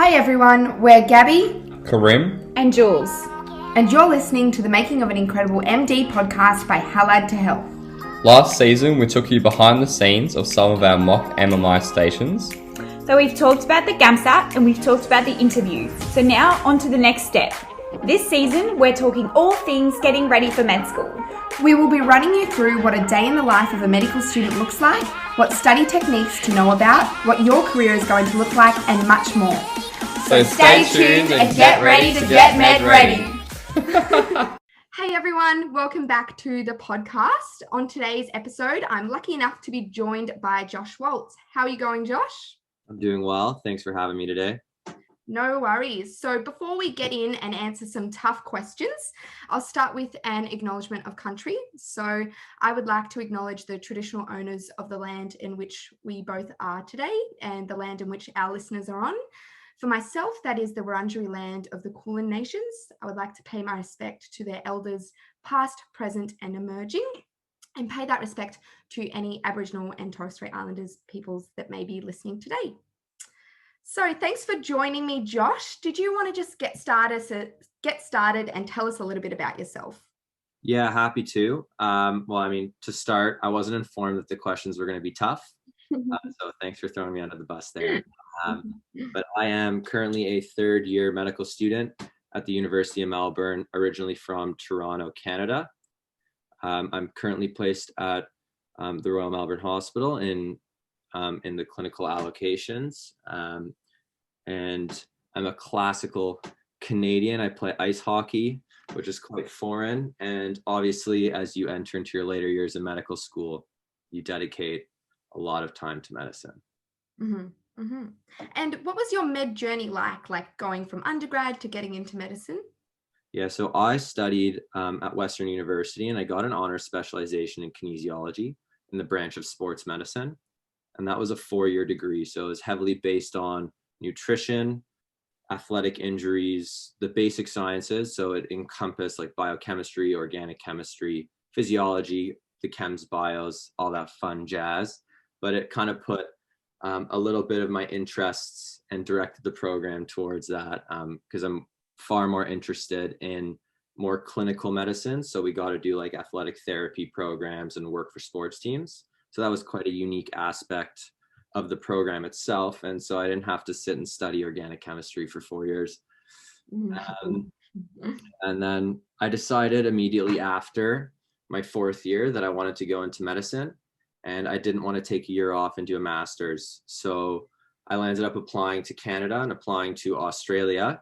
Hi everyone, we're Gabbi, Karim, and Jules. and you're listening to the Making of an Incredible MD podcast by Halad to Health. last season we took you behind the scenes of some of our mock MMI stations. So we've talked about the GAMSAT and we've talked about the interviews. So now on to the next step. This season we're talking all things getting ready for med school. We will be running you through what a day in the life of a medical student looks like, what study techniques to know about, what your career is going to look like, and much more. So stay tuned and get ready to get med ready. Hey everyone, welcome back to the podcast. On today's episode, I'm lucky enough to be joined by Josh Waltz. How are you going, Josh? I'm doing well. Thanks for having me today. No worries. So before we get in and answer some tough questions, I'll start with an acknowledgement of country. So I would like to acknowledge the traditional owners of the land in which we both are today and the land in which our listeners are on. For myself, that is the Wurundjeri land of the Kulin Nations. I would like to pay my respect to their elders, past, present, and emerging, and pay that respect to any Aboriginal and Torres Strait Islanders peoples that may be listening today. So thanks for joining me, Josh. Did you want to just get started and tell us a little bit about yourself? Yeah, happy to. To start, I wasn't informed that the questions were going to be tough. So thanks for throwing me under the bus there. But I am currently a third year medical student at the University of Melbourne, originally from Toronto, Canada. I'm currently placed at the Royal Melbourne Hospital in the clinical allocations. And I'm a classical Canadian. I play ice hockey, which is quite foreign. And obviously, as you enter into your later years in medical school, you dedicate a lot of time to medicine. Mm-hmm. Mm-hmm. And what was your med journey like going from undergrad to getting into medicine? Yeah, so I studied at Western University and I got an Honours Specialization in Kinesiology in the branch of sports medicine. And that was a 4-year degree. So it was heavily based on nutrition, athletic injuries, the basic sciences. So it encompassed like biochemistry, organic chemistry, physiology, the chems bios, all that fun jazz. But it kind of put a little bit of my interests and directed the program towards that because I'm far more interested in more clinical medicine. So we got to do like athletic therapy programs and work for sports teams. So that was quite a unique aspect of the program itself. And so I didn't have to sit and study organic chemistry for 4 years. And then I decided immediately after my 4th year that I wanted to go into medicine. And I didn't want to take a year off and do a master's. So I landed up applying to Canada and applying to Australia.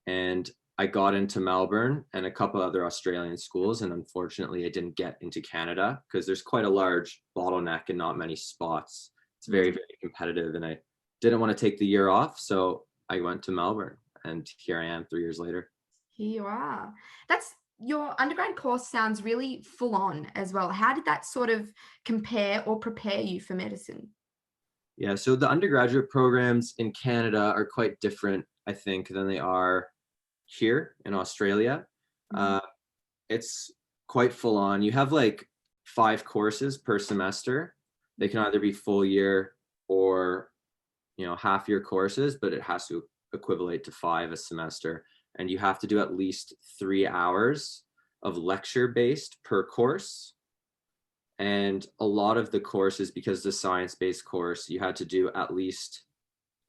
And I got into Melbourne and a couple other Australian schools. And unfortunately, I didn't get into Canada because there's quite a large bottleneck and not many spots. It's very, very competitive. And I didn't want to take the year off. So I went to Melbourne and here I am 3 years later. Here you are. Your undergrad course sounds really full on as well. How did that sort of compare or prepare you for medicine? Yeah, so the undergraduate programs in Canada are quite different, I think, than they are here in Australia. It's quite full on. You have like 5 courses per semester. They can either be full year or, half year courses, but it has to equivalent to 5 a semester. And you have to do at least 3 hours of lecture based per course. And a lot of the courses, because the science-based course, you had to do at least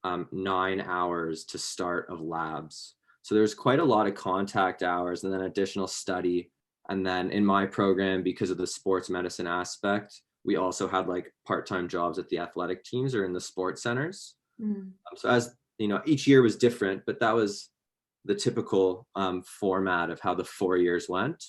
9 hours to start of labs. So there's quite a lot of contact hours and then additional study. And then in my program, because of the sports medicine aspect, we also had like part-time jobs at the athletic teams or in the sports centers. So as each year was different, but that was the typical format of how the 4 years went.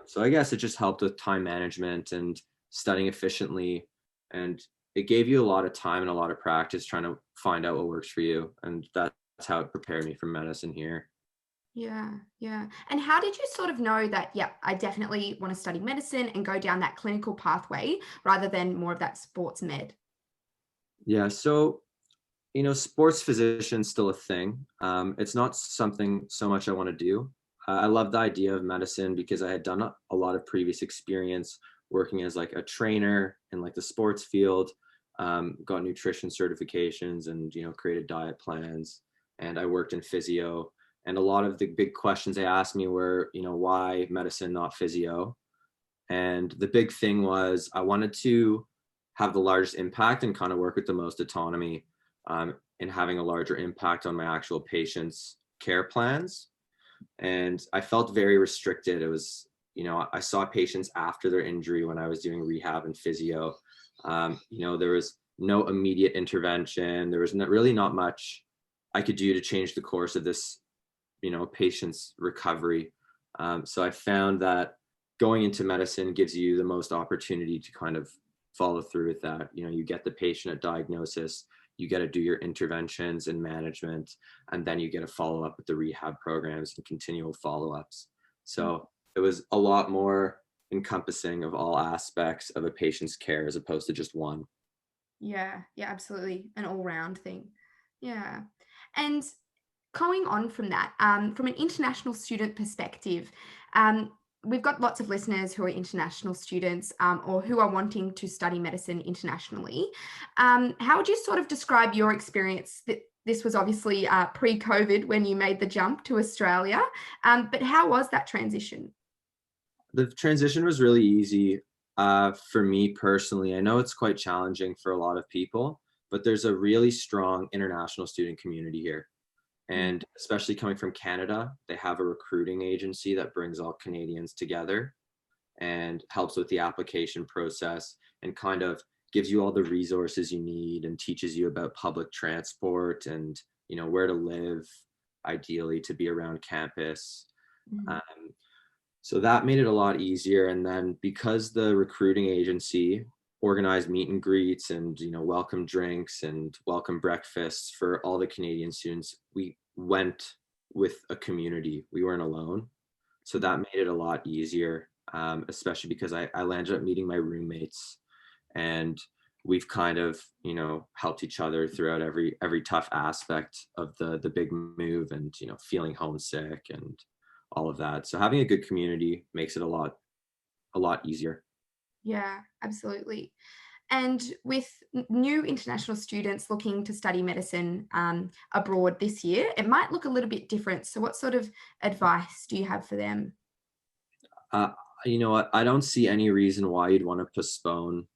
So I guess it just helped with time management and studying efficiently. And it gave you a lot of time and a lot of practice trying to find out what works for you. And that's how it prepared me for medicine here. Yeah. And how did you sort of know that, I definitely want to study medicine and go down that clinical pathway rather than more of that sports med? Yeah, so sports physician's still a thing. It's not something so much I want to do. I love the idea of medicine because I had done a lot of previous experience working as like a trainer in like the sports field, got nutrition certifications and, created diet plans. and I worked in physio. And a lot of the big questions they asked me were, why medicine, not physio? And the big thing was I wanted to have the largest impact and kind of work with the most autonomy in having a larger impact on my actual patients' care plans. And I felt very restricted. It was, I saw patients after their injury when I was doing rehab and physio. There was no immediate intervention. There was really not much I could do to change the course of this, patient's recovery. So I found that going into medicine gives you the most opportunity to kind of follow through with that. You get the patient at diagnosis, you get to do your interventions and management, and then you get to follow up with the rehab programs and continual follow-ups. So it was a lot more encompassing of all aspects of a patient's care as opposed to just one. Yeah, absolutely. An all-round thing. Yeah. And going on from that, from an international student perspective, we've got lots of listeners who are international students or who are wanting to study medicine internationally. How would you sort of describe your experience? This was obviously pre-COVID when you made the jump to Australia, but how was that transition? The transition was really easy for me personally. I know it's quite challenging for a lot of people, but there's a really strong international student community here. And especially coming from Canada, they have a recruiting agency that brings all Canadians together and helps with the application process and kind of gives you all the resources you need and teaches you about public transport and, where to live, ideally to be around campus. So that made it a lot easier. And then because the recruiting agency organized meet and greets and, welcome drinks and welcome breakfasts for all the Canadian students, we went with a community. We weren't alone. So that made it a lot easier, especially because I landed up meeting my roommates and we've kind of, helped each other throughout every tough aspect of the big move and, feeling homesick and all of that. So having a good community makes it a lot easier. Yeah, absolutely. And with new international students looking to study medicine abroad this year, it might look a little bit different. So what sort of advice do you have for them? You know what? I don't see any reason why you'd want to postpone,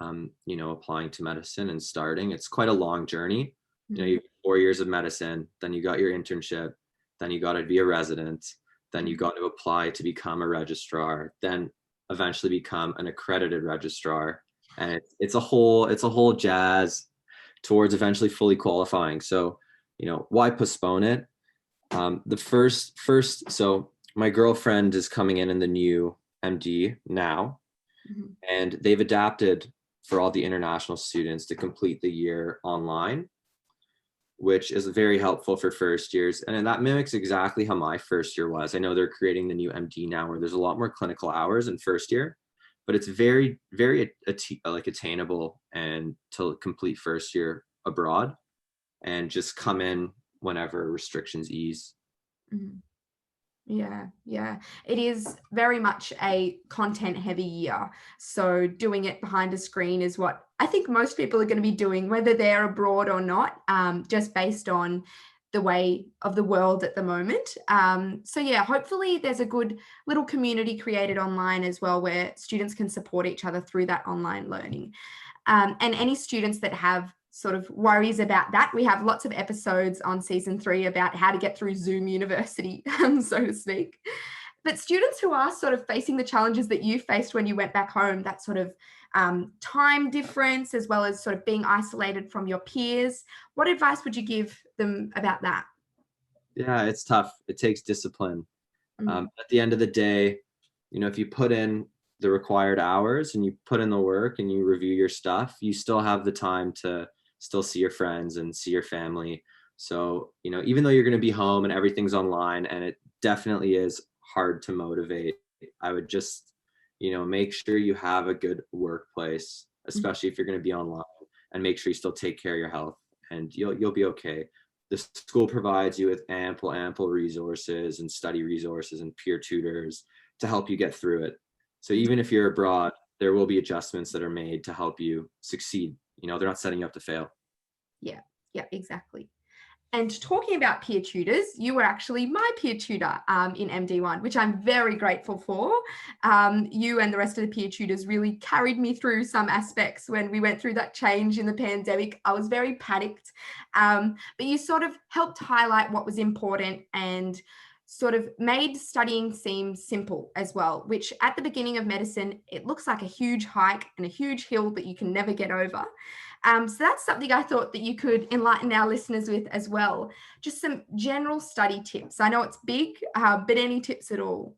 applying to medicine and starting. It's quite a long journey. You have 4 years of medicine, then you got your internship, then you got to be a resident, then you got to apply to become a registrar, then eventually become an accredited registrar. And it's a whole jazz towards eventually fully qualifying. So, why postpone it? So my girlfriend is coming in the new MD now, and they've adapted for all the international students to complete the year online, which is very helpful for first years. And that mimics exactly how my first year was. I know they're creating the new MD now where there's a lot more clinical hours in first year, but it's very, very attainable and to complete first year abroad and just come in whenever restrictions ease. Yeah. It is very much a content heavy year. So doing it behind a screen is what I think most people are going to be doing, whether they're abroad or not, just based on the way of the world at the moment. So yeah, hopefully there's a good little community created online as well where students can support each other through that online learning. And any students that have sort of worries about that, we have lots of episodes on season 3 about how to get through Zoom University, so to speak. But students who are sort of facing the challenges that you faced when you went back home, that sort of time difference, as well as sort of being isolated from your peers, what advice would you give them about that? Yeah, it's tough. It takes discipline. At the end of the day, if you put in the required hours and you put in the work and you review your stuff, you still have the time to still see your friends and see your family. So, even though you're going to be home and everything's online and it definitely is hard to motivate, I would just, make sure you have a good workplace, especially if you're going to be online, and make sure you still take care of your health and you'll be okay. The school provides you with ample resources and study resources and peer tutors to help you get through it. So even if you're abroad, there will be adjustments that are made to help you succeed. They're not setting you up to fail. Yeah, exactly. And talking about peer tutors, you were actually my peer tutor in MD1, which I'm very grateful for. You and the rest of the peer tutors really carried me through some aspects when we went through that change in the pandemic. I was very panicked, but you sort of helped highlight what was important and sort of made studying seem simple as well, which at the beginning of medicine, it looks like a huge hike and a huge hill that you can never get over. So that's something I thought that you could enlighten our listeners with as well. Just some general study tips. I know it's big, but any tips at all?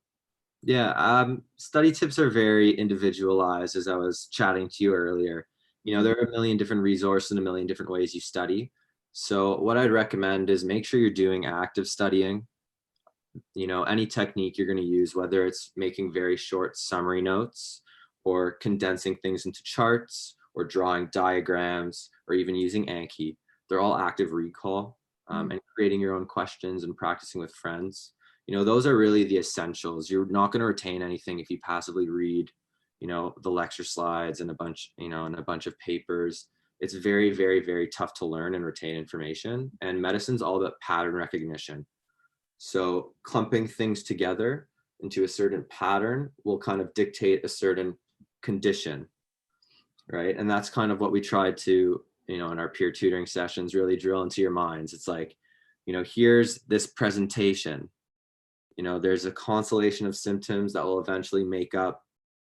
Yeah, study tips are very individualized, as I was chatting to you earlier. There are a million different resources and a million different ways you study. So what I'd recommend is make sure you're doing active studying. Any technique you're going to use, whether it's making very short summary notes or condensing things into charts or drawing diagrams or even using Anki, they're all active recall, and creating your own questions and practicing with friends. Those are really the essentials. You're not going to retain anything if you passively read, the lecture slides and a bunch of papers. It's very, very, very tough to learn and retain information. And medicine's all about pattern recognition. So clumping things together into a certain pattern will kind of dictate a certain condition, right? And that's kind of what we try to, in our peer tutoring sessions, really drill into your minds. It's like, here's this presentation. There's a constellation of symptoms that will eventually make up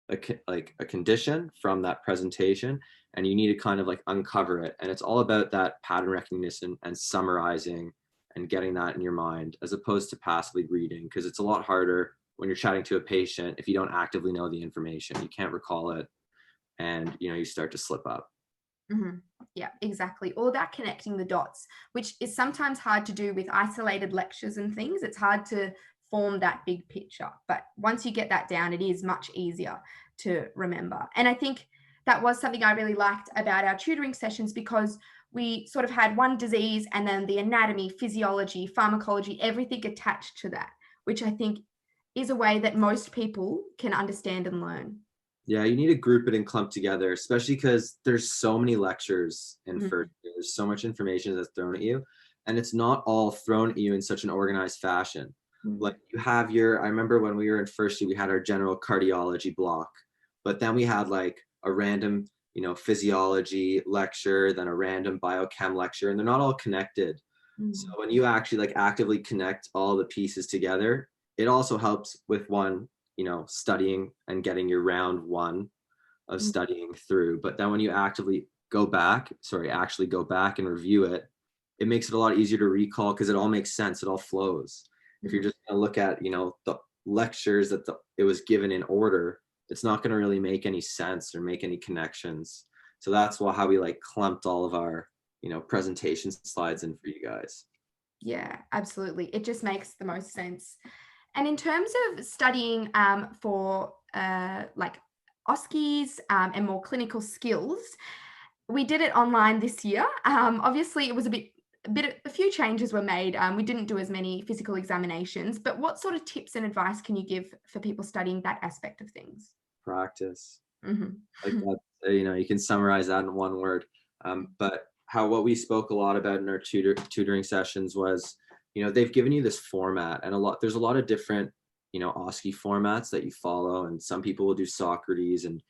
a condition from that presentation, and you need to kind of like uncover it. And it's all about that pattern recognition and summarizing and getting that in your mind, as opposed to passively reading, because it's a lot harder when you're chatting to a patient if you don't actively know the information. You can't recall it, and you start to slip up. Mm-hmm. Yeah, exactly. All about connecting the dots, which is sometimes hard to do with isolated lectures and things. It's hard to form that big picture, but once you get that down, it is much easier to remember. And I think that was something I really liked about our tutoring sessions, because we sort of had one disease and then the anatomy, physiology, pharmacology, everything attached to that, which I think is a way that most people can understand and learn. Yeah, you need to group it and clump together, especially because there's so many lectures in first year. There's so much information that's thrown at you, and it's not all thrown at you in such an organized fashion. Like you have I remember when we were in first year, we had our general cardiology block, but then we had like a random, physiology lecture, then a random biochem lecture, and they're not all connected. So when you actually like actively connect all the pieces together, it also helps with studying and getting your round one of studying through. But then when you actually go back and review it, it makes it a lot easier to recall, because it all makes sense. It all flows. If you're just going to look at, the lectures that it was given in order, it's not going to really make any sense or make any connections. So that's how we like clumped all of our, presentation slides in for you guys. Yeah, absolutely. It just makes the most sense. And in terms of studying for like OSCEs and more clinical skills, we did it online this year. Obviously, it was a few changes were made. We didn't do as many physical examinations, but what sort of tips and advice can you give for people studying that aspect of things? Practice. Like that, you can summarize that in one word. But what we spoke a lot about in our tutoring sessions was, they've given you this format, and there's a lot of different, OSCE formats that you follow, and some people will do Socrates, and,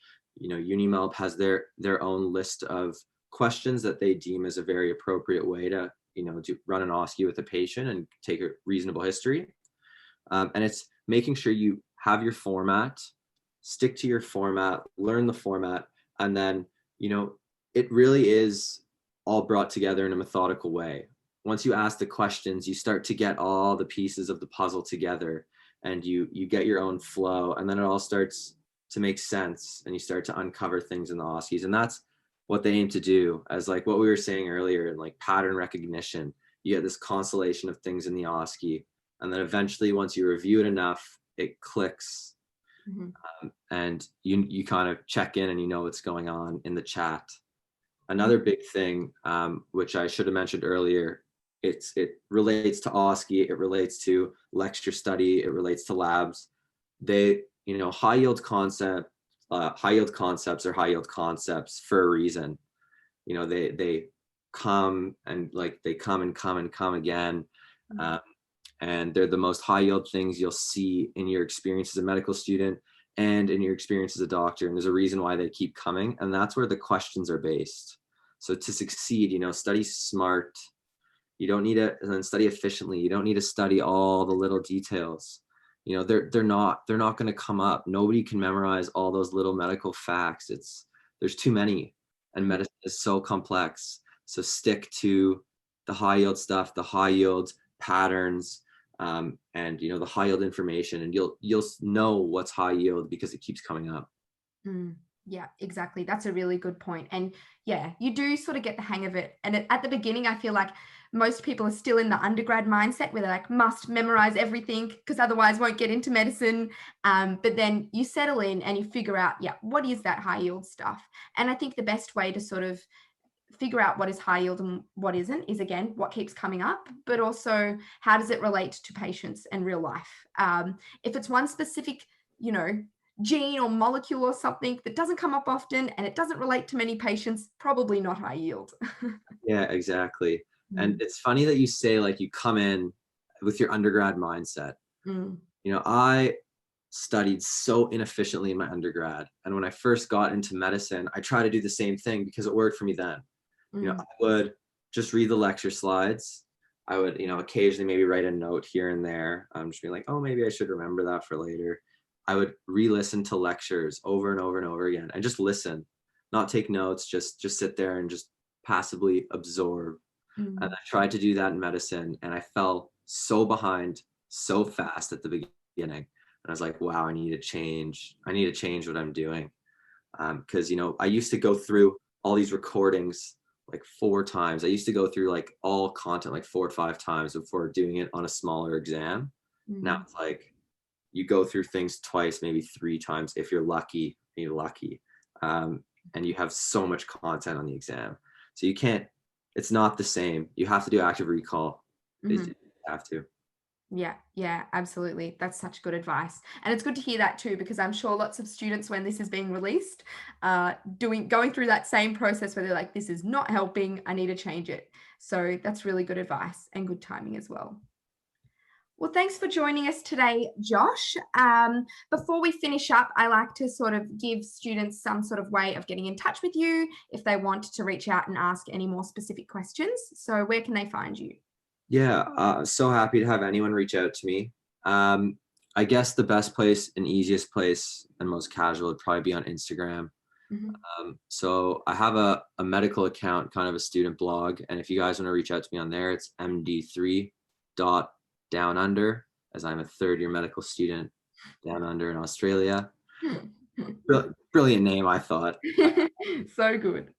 UniMelb has their own list of questions that they deem as a very appropriate way to, to run an OSCE with a patient and take a reasonable history. And it's making sure you have your format, stick to your format, learn the format, and then, it really is all brought together in a methodical way. Once you ask the questions, you start to get all the pieces of the puzzle together, and you get your own flow, and then it all starts to make sense, and you start to uncover things in the OSCEs. And that's what they aim to do, as like what we were saying earlier, in like pattern recognition. You get this constellation of things in the OSCE, and then eventually, once you review it enough, it clicks. And you kind of check in and you know what's going on in the chat. Another big thing, which I should have mentioned earlier, it relates to OSCE, it relates to lecture study, it relates to labs. They, high yield concepts are high yield concepts for a reason. They come and like they come and come and come again. And they're the most high yield things you'll see in your experience as a medical student and in your experience as a doctor. And there's a reason why they keep coming. And that's where the questions are based. So to succeed, study smart. You don't need to, and then study efficiently. You don't need to study all the little details. They're not going to come up. Nobody can memorize all those little medical facts. There's too many, and medicine is so complex. So stick to the high yield stuff, the high yield patterns, and the high yield information, and you'll know what's high yield because it keeps coming up. Yeah, exactly. That's a really good point. And yeah, you do sort of get the hang of it. And at the beginning, I feel like most people are still in the undergrad mindset where they like must memorize everything because otherwise won't get into medicine. But then you settle in and you figure out, what is that high yield stuff? And I think the best way to sort of figure out what is high yield and what isn't is, again, what keeps coming up, but also how does it relate to patients and real life? If it's one specific, gene or molecule or something that doesn't come up often and it doesn't relate to many patients, probably not high yield. Yeah, exactly. And it's funny that you say like you come in with your undergrad mindset. I studied so inefficiently in my undergrad. And when I first got into medicine, I tried to do the same thing because it worked for me then. I would just read the lecture slides. I would, occasionally maybe write a note here and there. I'm just being like, oh, maybe I should remember that for later. I would re-listen to lectures over and over and over again and just listen, not take notes, just sit there and just passively absorb. And I tried to do that in medicine, and I fell so behind so fast at the beginning. And I was like, wow, I need to change what I'm doing. Because, I used to go through all these recordings like 4 times. I used to go through like all content like 4 or 5 times before doing it on a smaller exam. Now it's like you go through things twice, maybe 3 times if you're lucky. And you have so much content on the exam. So you can't, it's not the same. You have to do active recall. You have to. Yeah, absolutely. That's such good advice. And it's good to hear that too, because I'm sure lots of students, when this is being released, going through that same process where they're like, this is not helping, I need to change it. So that's really good advice and good timing as well. Well, thanks for joining us today, Josh. Before we finish up, I like to sort of give students some sort of way of getting in touch with you if they want to reach out and ask any more specific questions. So where can they find you? Yeah, so happy to have anyone reach out to me. I guess the best place and easiest place and most casual would probably be on Instagram. So I have a medical account, kind of a student blog. And if you guys want to reach out to me on there, it's md3.downunder, as I'm a 3rd-year medical student down under in Australia. Brilliant name, I thought. So good.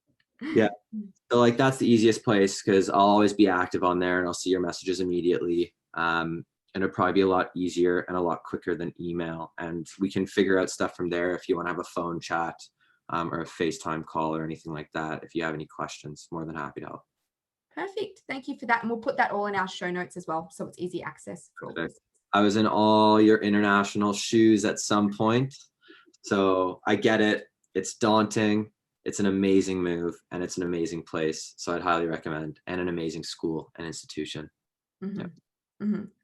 Yeah. So like that's the easiest place because I'll always be active on there and I'll see your messages immediately. And it'll probably be a lot easier and a lot quicker than email. And we can figure out stuff from there if you want to have a phone chat or a FaceTime call or anything like that. If you have any questions, more than happy to help. Perfect. Thank you for that. And we'll put that all in our show notes as well, so it's easy access for all this. I was in all your international shoes at some point. So I get it. It's daunting. It's an amazing move and it's an amazing place. So I'd highly recommend, and an amazing school and institution.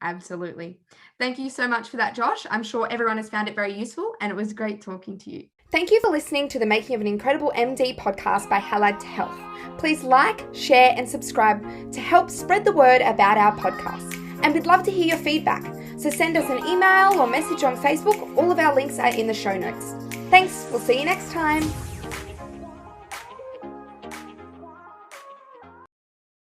Absolutely. Thank you so much for that, Josh. I'm sure everyone has found it very useful and it was great talking to you. Thank you for listening to the Making of an Incredible MD podcast by Allied to Health. Please like, share and subscribe to help spread the word about our podcast. And we'd love to hear your feedback. So send us an email or message on Facebook. All of our links are in the show notes. Thanks. We'll see you next time.